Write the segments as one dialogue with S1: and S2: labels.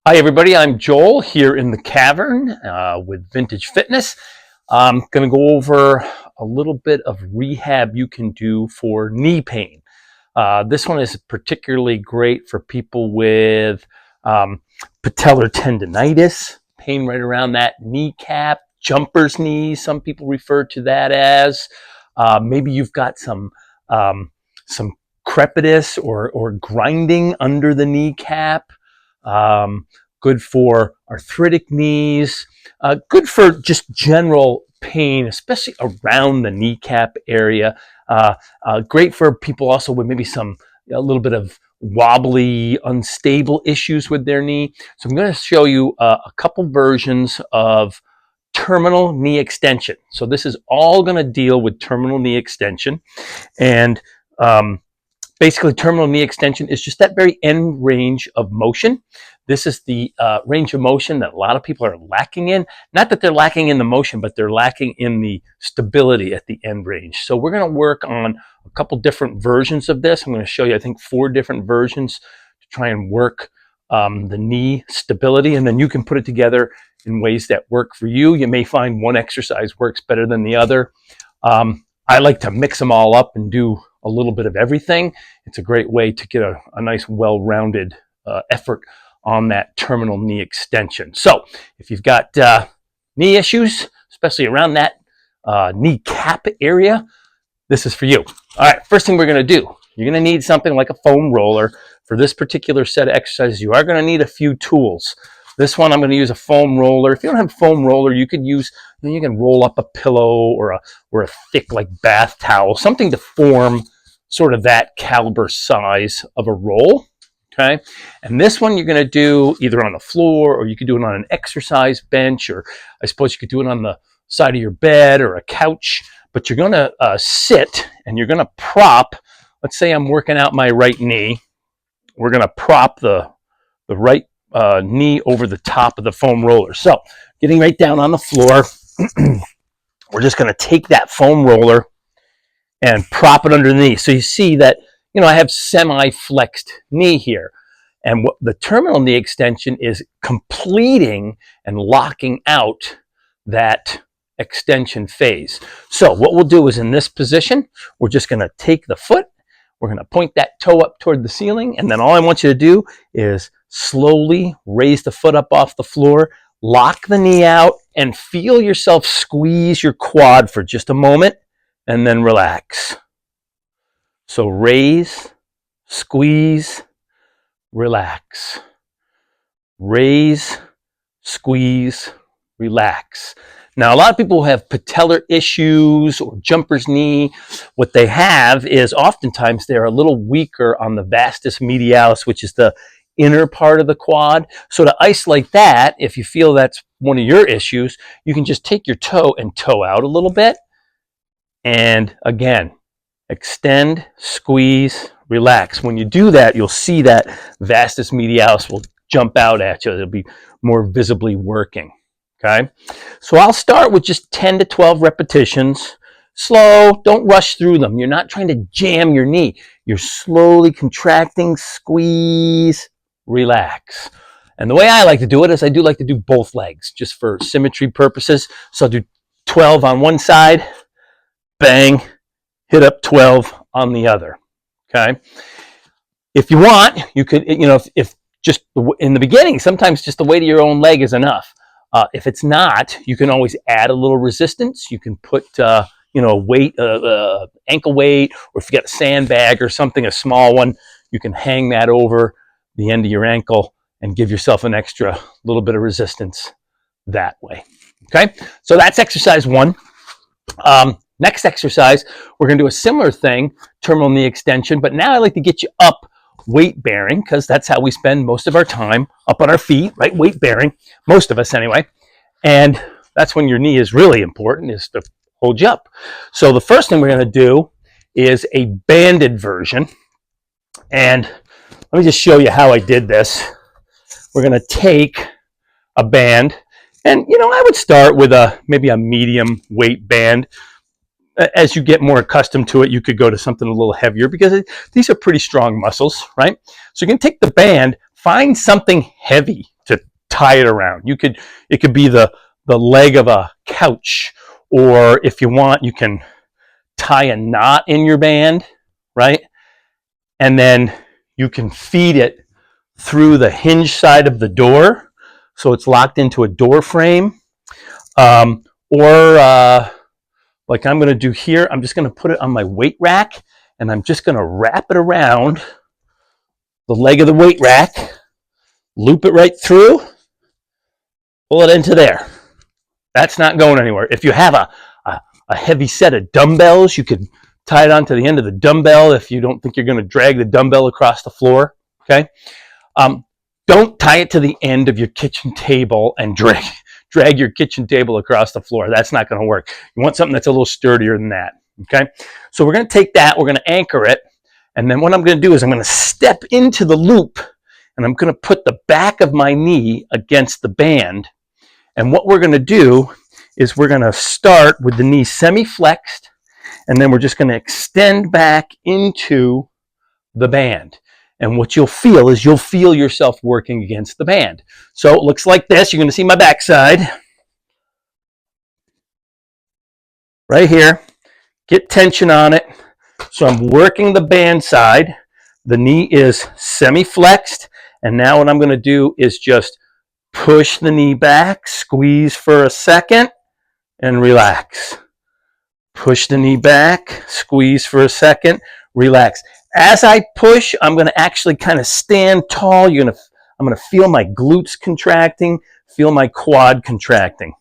S1: Hi everybody, I'm Joel here in the cavern with Vintage Fitness. I'm going to go over a little bit of rehab you can do for knee pain. This one is particularly great for people with patellar tendonitis, pain right around that kneecap, jumper's knee, some people refer to that as. Maybe you've got some crepitus or grinding under the kneecap. Good for arthritic knees, good for just general pain, especially around the kneecap area. Great for people also with maybe a little bit of wobbly, unstable issues with their knee. So I'm going to show you a couple versions of terminal knee extension. So this is all going to deal with terminal knee extension. And basically, terminal knee extension is just that very end range of motion. This is the range of motion that a lot of people are lacking in. Not that they're lacking in the motion, but they're lacking in the stability at the end range. So we're going to work on a couple different versions of this. I'm going to show you, I think, 4 different versions to try and work the knee stability, and then you can put it together in ways that work for you. You may find one exercise works better than the other. I like to mix them all up and do a little bit of everything. It's a great way to get a nice, well-rounded effort on that terminal knee extension. So if you've got knee issues, especially around that kneecap area, this is for you. All right, first thing we're going to do, you're going to need something like a foam roller. For this particular set of exercises, you are going to need a few tools. This one, I'm going to use a foam roller. If you don't have a foam roller, you could use, you can roll up a pillow or a thick like bath towel, something to form sort of that caliber size of a roll. Okay, and this one you're going to do either on the floor, or you could do it on an exercise bench, or I suppose you could do it on the side of your bed or a couch. But you're going to sit and you're going to prop. Let's say I'm working out my right knee. We're going to prop the right knee over the top of the foam roller. So getting right down on the floor, we're just going to take that foam roller and prop it underneath. So you see that, I have semi-flexed knee here. And what the terminal knee extension is completing and locking out that extension phase. So what we'll do is in this position, we're just going to take the foot, we're going to point that toe up toward the ceiling, and then all I want you to do is slowly raise the foot up off the floor, lock the knee out, and feel yourself squeeze your quad for just a moment, and then relax. So raise, squeeze, relax. Raise, squeeze, relax. Now, a lot of people have patellar issues or jumper's knee. What they have is oftentimes they're a little weaker on the vastus medialis, which is the inner part of the quad. So to isolate that, if you feel that's one of your issues, you can just take your toe and toe out a little bit. And again, extend, squeeze, relax. When you do that, you'll see that vastus medialis will jump out at you. It'll be more visibly working. Okay, so I'll start with just 10 to 12 repetitions. Slow, don't rush through them. You're not trying to jam your knee. You're slowly contracting, squeeze, relax. And the way I like to do it is I do like to do both legs just for symmetry purposes. So I'll do 12 on one side, bang, hit up 12 on the other. Okay, if you want, you could, if just in the beginning, sometimes just the weight of your own leg is enough. If it's not, you can always add a little resistance. You can put, a weight, ankle weight, or if you got a sandbag or something, a small one, you can hang that over the end of your ankle and give yourself an extra little bit of resistance that way. Okay, so that's exercise 1. Next exercise, we're going to do a similar thing, terminal knee extension, but now I like to get you up weight bearing, because that's how we spend most of our time, up on our feet, right? Weight bearing, most of us anyway. And that's when your knee is really important, is to hold you up. So the first thing we're going to do is a banded version. And let me just show you how I did this. We're going to take a band, and I would start with maybe a medium weight band. As you get more accustomed to it, you could go to something a little heavier, because these are pretty strong muscles, right? So you can take the band, find something heavy to tie it around. It could be the leg of a couch, or if you want, you can tie a knot in your band, right? And then you can feed it through the hinge side of the door, so it's locked into a door frame. Or like I'm going to do here, I'm just going to put it on my weight rack, and I'm just going to wrap it around the leg of the weight rack, loop it right through, pull it into there. That's not going anywhere. If you have a heavy set of dumbbells, you could tie it onto the end of the dumbbell if you don't think you're going to drag the dumbbell across the floor. Okay. Don't tie it to the end of your kitchen table and drag your kitchen table across the floor. That's not going to work. You want something that's a little sturdier than that. Okay. So we're going to take that, we're going to anchor it, and then what I'm going to do is I'm going to step into the loop, and I'm going to put the back of my knee against the band. And what we're going to do is we're going to start with the knee semi-flexed, and then we're just going to extend back into the band. And what you'll feel is you'll feel yourself working against the band. So it looks like this. You're going to see my backside right here. Get tension on it. So I'm working the band side. The knee is semi-flexed. And now what I'm going to do is just push the knee back, squeeze for a second, and relax. Push the knee back, squeeze for a second, relax. As I push, I'm going to actually kind of stand tall. I'm going to feel my glutes contracting, feel my quad contracting.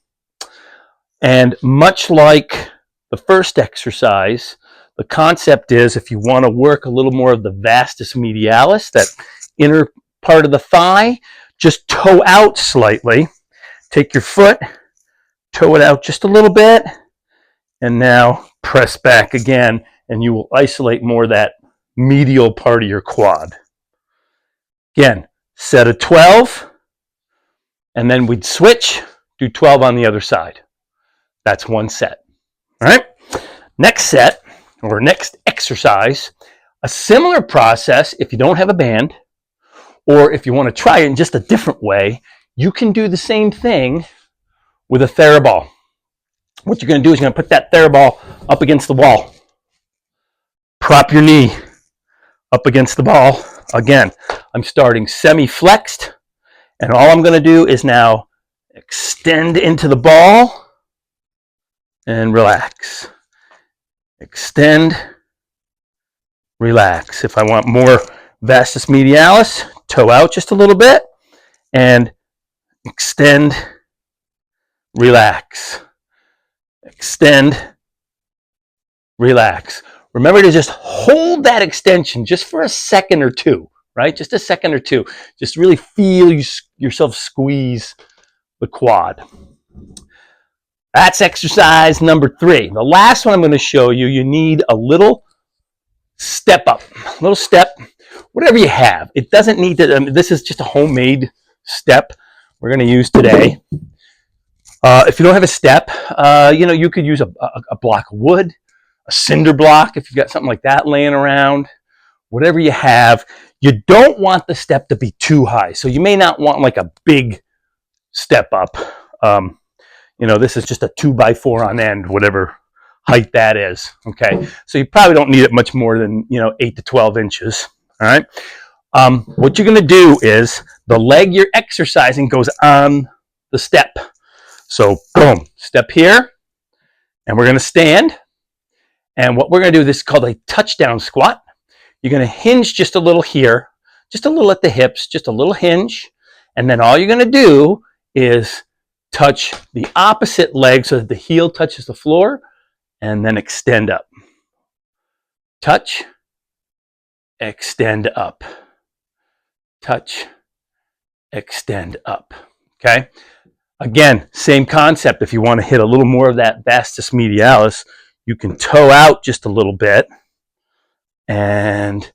S1: And much like the first exercise, the concept is if you want to work a little more of the vastus medialis, that inner part of the thigh, just toe out slightly. Take your foot, toe it out just a little bit, and now press back again, and you will isolate more of that medial part of your quad. Again, set of 12, and then we'd switch, do 12 on the other side. That's one set. All right. Next set, or next exercise, a similar process if you don't have a band, or if you want to try it in just a different way, you can do the same thing with a TheraBall. What you're going to do is you're going to put that TheraBall up against the wall. Prop your knee up against the ball. Again, I'm starting semi-flexed, and all I'm going to do is now extend into the ball and relax. Extend, relax. If I want more vastus medialis, toe out just a little bit, and extend, relax. Extend, relax. Remember to just hold that extension just for a second or two, right? Just a second or two. Just really feel yourself squeeze the quad. That's exercise number 3. The last one I'm going to show you, you need a little step up, a little step, whatever you have. It doesn't need to, this is just a homemade step we're going to use today. If you don't have a step, you could use a block of wood, a cinder block if you've got something like that laying around, whatever you have. You don't want the step to be too high. So you may not want like a big step up. This is just a 2x4 on end, whatever height that is. Okay. So you probably don't need it much more than, 8 to 12 inches. All right. What you're going to do is the leg you're exercising goes on the step. So boom, step here, and we're going to stand. And what we're going to do, this is called a touchdown squat. You're going to hinge just a little here, just a little at the hips, just a little hinge. And then all you're going to do is touch the opposite leg so that the heel touches the floor, and then extend up. Touch, extend up. Touch, extend up. Okay? Again, same concept. If you want to hit a little more of that vastus medialis, you can toe out just a little bit, and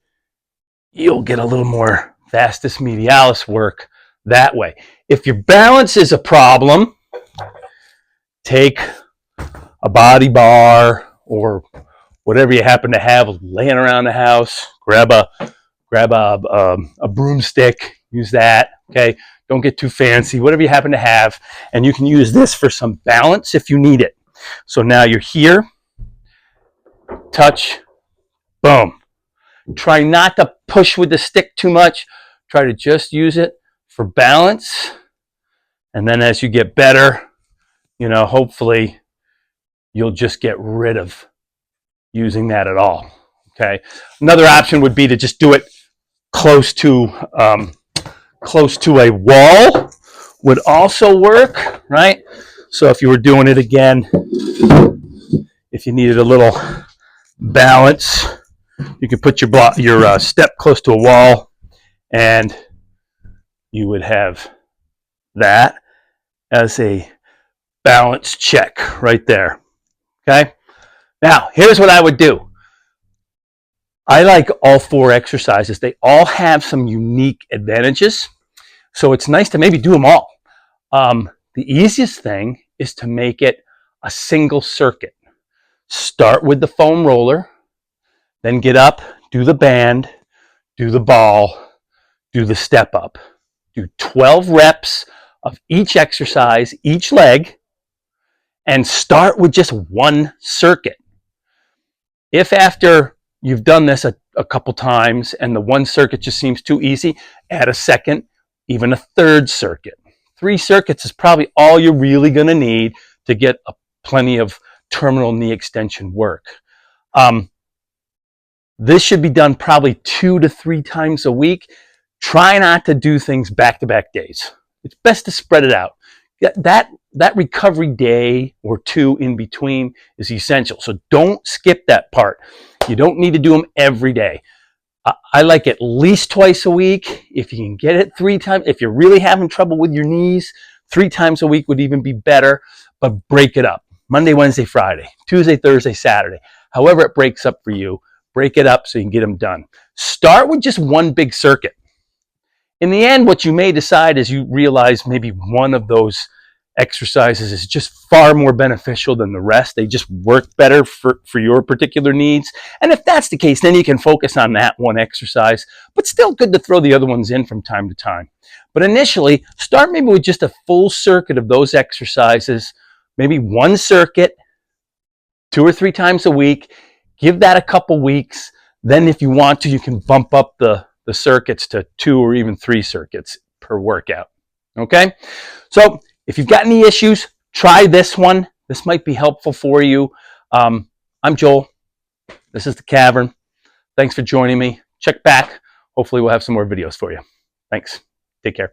S1: you'll get a little more vastus medialis work that way. If your balance is a problem, take a body bar or whatever you happen to have laying around the house. Grab a broomstick, use that, Okay, don't get too fancy, whatever you happen to have, and you can use this for some balance if you need it. So now you're here, touch, boom. Try not to push with the stick too much. Try to just use it for balance. And then as you get better, you know, hopefully you'll just get rid of using that at all. Okay. Another option would be to just do it close to a wall. Would also work, right? So if you were doing it again, if you needed a little balance, you could put your step close to a wall, and you would have that as a balance check right there. Okay. Now here's what I would do. I like all 4 exercises. They all have some unique advantages. So it's nice to maybe do them all. The easiest thing is to make it a single circuit. Start with the foam roller, then get up, do the band, do the ball, do the step up. Do 12 reps of each exercise, each leg, and start with just one circuit. If after you've done this a couple times and the one circuit just seems too easy, add a second, even a third circuit. 3 circuits is probably all you're really going to need to get plenty of terminal knee extension work. This should be done probably 2 to 3 times a week. Try not to do things back-to-back days. It's best to spread it out. That recovery day or 2 in between is essential. So don't skip that part. You don't need to do them every day. I like at least twice a week. If you can get it 3 times, if you're really having trouble with your knees, 3 times a week would even be better, but break it up. Monday, Wednesday, Friday, Tuesday, Thursday, Saturday. However it breaks up for you, break it up so you can get them done. Start with just one big circuit. In the end, what you may decide is you realize maybe one of those exercises is just far more beneficial than the rest. They just work better for your particular needs. And if that's the case, then you can focus on that one exercise, but still good to throw the other ones in from time to time. But initially, start maybe with just a full circuit of those exercises, maybe one circuit, 2 or 3 times a week. Give that a couple weeks. Then if you want to, you can bump up the circuits to 2 or even 3 circuits per workout. Okay? So if you've got any issues, try this one. This might be helpful for you. I'm Joel. This is The Cavern. Thanks for joining me. Check back. Hopefully we'll have some more videos for you. Thanks. Take care.